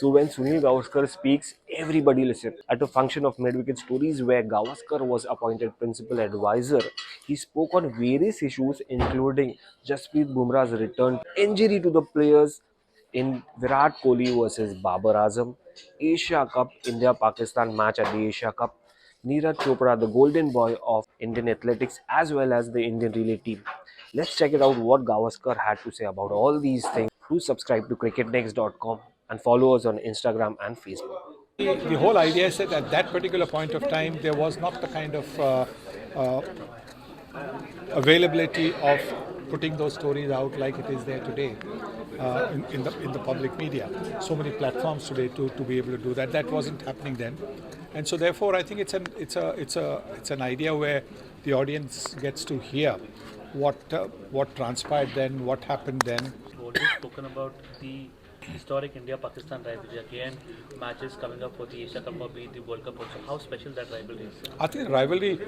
So when Sunil Gavaskar speaks, everybody listens. At a function of Mid-Wicket Stories where Gavaskar was appointed principal advisor, he spoke on various issues including Jasprit Bumrah's return, injury to the players in Virat Kohli versus Babar Azam, Asia Cup, India-Pakistan match at the Asia Cup, Neeraj Chopra, the golden boy of Indian athletics, as well as the Indian relay team. Let's check it out what Gavaskar had to say about all these things. Do subscribe to cricketnext.com and follow us on Instagram and Facebook. The whole idea is that at that particular point of time, there was not the kind of uh, availability of putting those stories out like it is there today in the public media. So many platforms today to be able to do that. That wasn't happening then, and so therefore I think it's an idea where the audience gets to hear what transpired then, what happened then. Already spoken about the historic India-Pakistan rivalry. Again, matches coming up for the Asia Cup or be the World Cup also. How special that rivalry is? I think the rivalry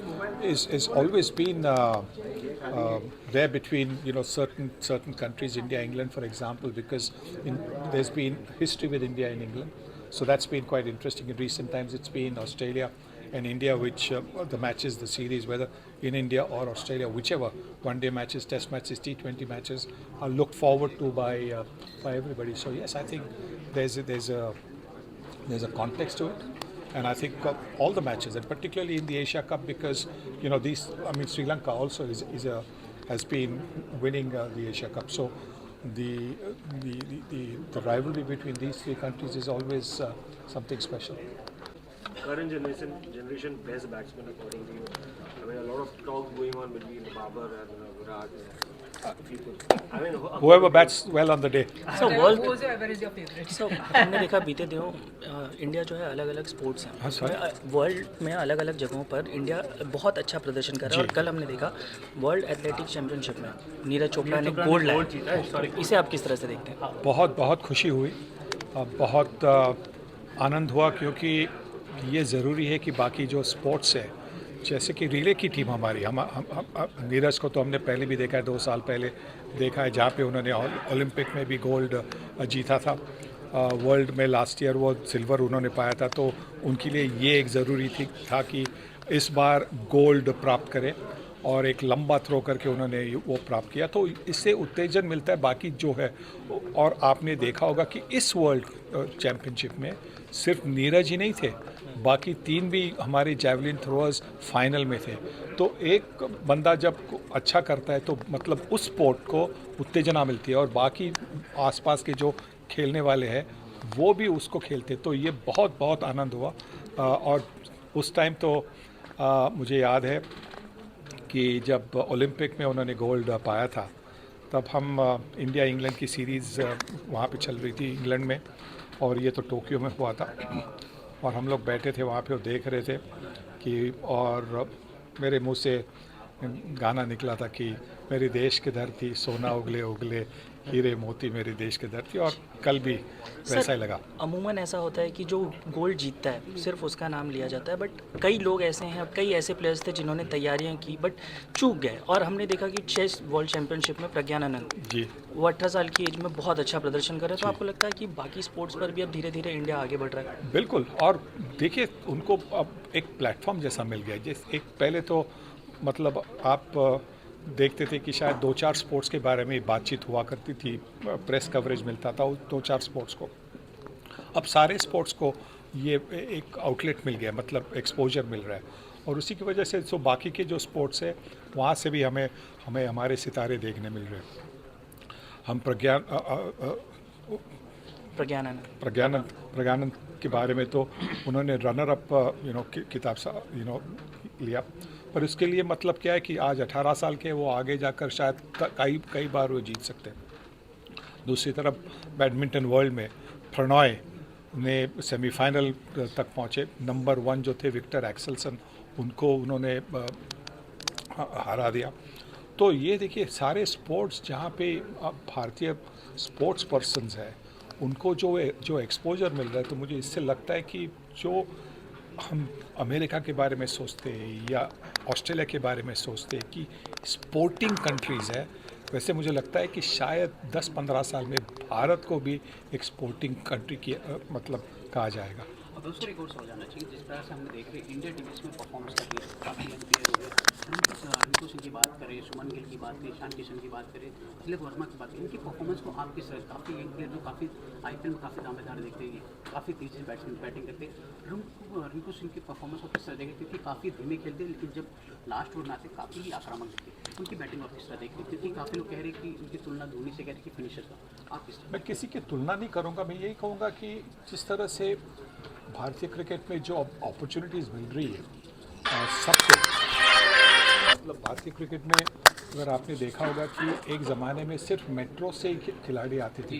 is always been there between certain countries, India, England, for example, because there's been history with India and England, so that's been quite interesting. In recent times, it's been Australia and India, which the matches, the series, whether in India or Australia, whichever one-day matches, test matches, T20 matches, are looked forward to by everybody. So yes, I think there's a context to it. And I think all the matches, and particularly in the Asia Cup, because Sri Lanka also has been winning the Asia Cup. So the rivalry between these three countries is always something special. Current generation best batsman according to you. I mean, a lot of talk going on between Babar and Virat. Whoever bats well on the day. So हमने देखा बीते दिनों India जो है अलग अलग sports हैं world में अलग अलग जगहों पर इंडिया बहुत अच्छा प्रदर्शन कर रहा है और कल हमने देखा वर्ल्ड एथलेटिक्स चैंपियनशिप में नीरज चोपड़ा ने गोल्ड लाया। इसे आप किस तरह से देखते हैं? बहुत बहुत खुशी हुई, बहुत आनंद हुआ, क्योंकि ये ज़रूरी है कि बाकी जो स्पोर्ट्स है, जैसे कि रिले की टीम हमारी, हम नीरज को तो हमने पहले भी देखा है, 2 साल पहले देखा है, जहाँ पे उन्होंने ओलंपिक में भी गोल्ड जीता था। वर्ल्ड में लास्ट ईयर वो सिल्वर उन्होंने पाया था, तो उनके लिए ये एक ज़रूरी था कि इस बार गोल्ड प्राप्त करें, और एक लंबा थ्रो करके उन्होंने वो प्राप्त किया, तो इससे उत्तेजन मिलता है बाकी जो है। और आपने देखा होगा कि इस वर्ल्ड चैम्पियनशिप में सिर्फ नीरज ही नहीं थे, बाकी 3 भी हमारे जैवलिन थ्रोअर्स फाइनल में थे। तो एक बंदा जब अच्छा करता है तो मतलब उस स्पोर्ट को उत्तेजना मिलती है, और बाकी आसपास के जो खेलने वाले हैं वो भी उसको खेलते, तो ये बहुत बहुत आनंद हुआ। और उस टाइम तो मुझे याद है कि जब ओलंपिक में उन्होंने गोल्ड पाया था, तब हम इंडिया इंग्लैंड की सीरीज़ वहाँ पे चल रही थी इंग्लैंड में, और ये तो टोक्यो में हुआ था, और हम लोग बैठे थे वहाँ पे और देख रहे थे कि, और मेरे मुंह से गाना निकला था कि मेरे देश की धरती सोना उगले उगले हीरे मोती मेरे देश की धरती, और कल भी वैसा ही लगा। अमूमन ऐसा होता है कि जो गोल्ड जीतता है सिर्फ उसका नाम लिया जाता है, बट कई लोग ऐसे हैं, कई ऐसे प्लेयर्स थे जिन्होंने तैयारियां की बट चूक गए, और हमने देखा कि चेस वर्ल्ड चैंपियनशिप में प्रज्ञानंद जी, वो 18 साल की एज में बहुत अच्छा प्रदर्शन कर रहे हैं। तो आपको लगता है कि बाकी स्पोर्ट्स पर भी अब धीरे धीरे इंडिया आगे बढ़ रहा है? बिल्कुल, और देखिए उनको अब एक प्लेटफॉर्म जैसा मिल गया। जैसे एक पहले तो मतलब आप देखते थे कि शायद 2-4 स्पोर्ट्स के बारे में बातचीत हुआ करती थी, प्रेस कवरेज मिलता था उस 2-4 स्पोर्ट्स को। अब सारे स्पोर्ट्स को ये एक आउटलेट मिल गया, मतलब एक्सपोजर मिल रहा है, और उसी की वजह से जो बाकी के जो स्पोर्ट्स है वहाँ से भी हमें हमारे सितारे देखने मिल रहे हैं। हम प्रज्ञानंद के बारे में तो उन्होंने रनर अप किताब लिया, पर उसके लिए मतलब क्या है कि आज 18 साल के, वो आगे जाकर शायद कई बार वो जीत सकते हैं। दूसरी तरफ बैडमिंटन वर्ल्ड में प्रणॉय ने सेमीफाइनल तक पहुँचे, नंबर 1 जो थे विक्टर एक्सेल्सन, उनको उन्होंने हरा दिया। तो ये देखिए सारे स्पोर्ट्स जहाँ पे भारतीय स्पोर्ट्स पर्सन्स हैं उनको जो एक्सपोजर मिल रहा है, तो मुझे इससे लगता है कि जो हम अमेरिका के बारे में सोचते हैं या ऑस्ट्रेलिया के बारे में सोचते हैं कि स्पोर्टिंग कंट्रीज़ है, वैसे मुझे लगता है कि शायद 10-15 साल में भारत को भी एक स्पोर्टिंग कंट्री की मतलब कहा जाएगा। और दूसरा एक और सवाल जानना चाहिए, जिस तरह से हमने देख रहे इंडिया टीम इसमें परफॉर्मेंस का केस काफ़ी अनफेयर हो गया। रिंकू सिंह की बात करें, शुभमन गिल की बात करें, ईशान किशन की बात करें, तिलक वर्मा की बात करें, इनकी परफॉर्मेंस को आप किस तरह, काफ़ी यंग प्लेयर जो काफ़ी IPL में काफ़ी दावेदार देखते हैं, काफ़ी तेज़ी से बैटिंग करते हैं, रिंकू सिंह की परफॉर्मेंस को किस तरह देखें, क्योंकि काफ़ी धीमे खेलते हैं लेकिन जब लास्ट ओवर में आते काफ़ी ही आक्रामक दिखते हैं, उनकी बैटिंग आप किस तरह देखते हैं, क्योंकि काफ़ी लोग कह रहे हैं कि उनकी तुलना धोनी से कह रहे हैं कि फिनिशर का, आप किस तरह? मैं किसी की तुलना नहीं करूंगा, मैं यही कहूंगा कि जिस तरह से भारतीय क्रिकेट में जो अपॉर्चुनिटीज़ मिल रही है सबको, मतलब भारतीय क्रिकेट में अगर आपने देखा होगा कि एक ज़माने में सिर्फ मेट्रो से ही खिलाड़ी आते थे।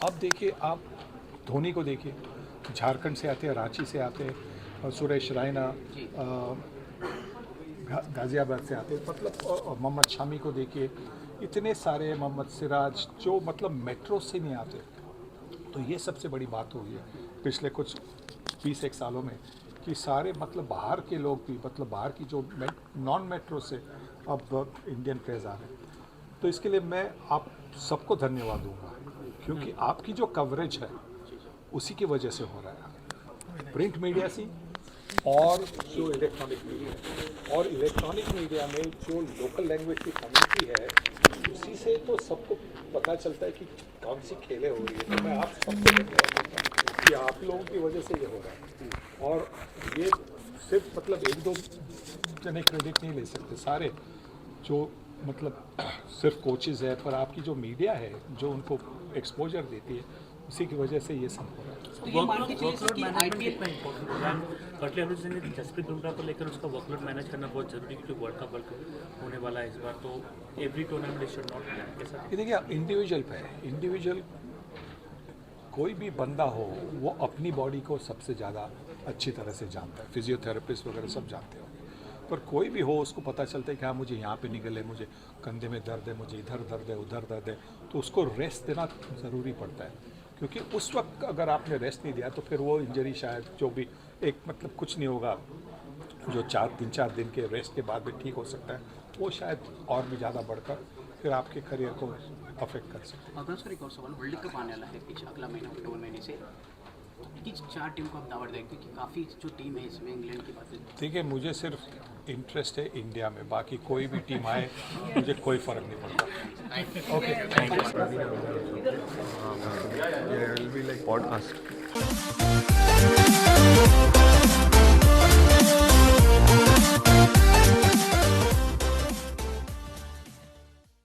अब देखिए, आप धोनी को देखिए, झारखंड से आते हैं, रांची से आते हैं, और सुरेश रैना गाज़ियाबाद से आते हैं, मतलब मोहम्मद शामी को देखिए, इतने सारे, मोहम्मद सिराज, जो मतलब मेट्रो से नहीं आते। तो ये सबसे बड़ी बात हो गई है पिछले कुछ 20-1 सालों में कि सारे मतलब बाहर के लोग भी, मतलब बाहर की जो नॉन मेट्रो से अब इंडियन प्लेयर्स आ रहे हैं। तो इसके लिए मैं आप सबको धन्यवाद दूंगा, क्योंकि आपकी जो कवरेज है उसी की वजह से हो रहा है, प्रिंट मीडिया से और जो इलेक्ट्रॉनिक मीडिया है, और इलेक्ट्रॉनिक मीडिया में जो लोकल लैंग्वेज की कम्युनिटी है उसी से तो सबको पता चलता है कि कौन सी खेलें हो रही है। तो मैं आप सबको धन्यवाद देता हूँ कि आप लोगों की वजह से ये हो रहा है, और ये सिर्फ मतलब 1-2 जने क्रेडिट नहीं ले सकते, सारे जो मतलब सिर्फ कोचेज़ है, पर आपकी जो मीडिया है जो उनको एक्सपोजर देती है, उसी की वजह से ये सब हो रहा है। वर्कलोड मैनेजमेंट कितना इंपॉर्टेंट है? कटले अभी सिंह ने जसप्रीत बुमराह को लेकर उसका वर्कलोड मैनेज करना बहुत जरूरी है, क्योंकि वर्ल्ड कप होने वाला है इस बार, तो एवरी टूर्नामेंट शुड नॉट कैसा? ये देखिए, इंडिविजुअल पे है, इंडिविजुअल कोई भी बंदा हो वो अपनी बॉडी को सबसे ज़्यादा अच्छी तरह से जानता है, फिजियोथेरेपिस्ट वगैरह सब जानते होंगे, पर कोई भी हो उसको पता चलता है कि हाँ मुझे यहाँ पे निकल है, मुझे कंधे में दर्द है, मुझे इधर दर्द है, उधर दर्द है, तो उसको रेस्ट देना ज़रूरी पड़ता है, क्योंकि उस वक्त अगर आपने रेस्ट नहीं दिया तो फिर वो इंजरी शायद जो भी एक मतलब कुछ नहीं होगा, जो 3-4 दिन के रेस्ट के बाद भी ठीक हो सकता है, वो शायद और भी ज़्यादा बढ़कर फिर आपके करियर को अफेक्ट कर सकते हैं। अगर सर एक और सवाल, वर्ल्ड कप आने वाला है पिछले अगला महीना, अक्टूबर महीने से, कि 4 टीम को आप दावत देंगे, क्योंकि काफ़ी जो टीम है इसमें इंग्लैंड की बात है। देखिए, मुझे सिर्फ इंटरेस्ट है इंडिया में, बाकी कोई भी टीम आए मुझे कोई फ़र्क नहीं पड़ता। Okay, There will be like podcast.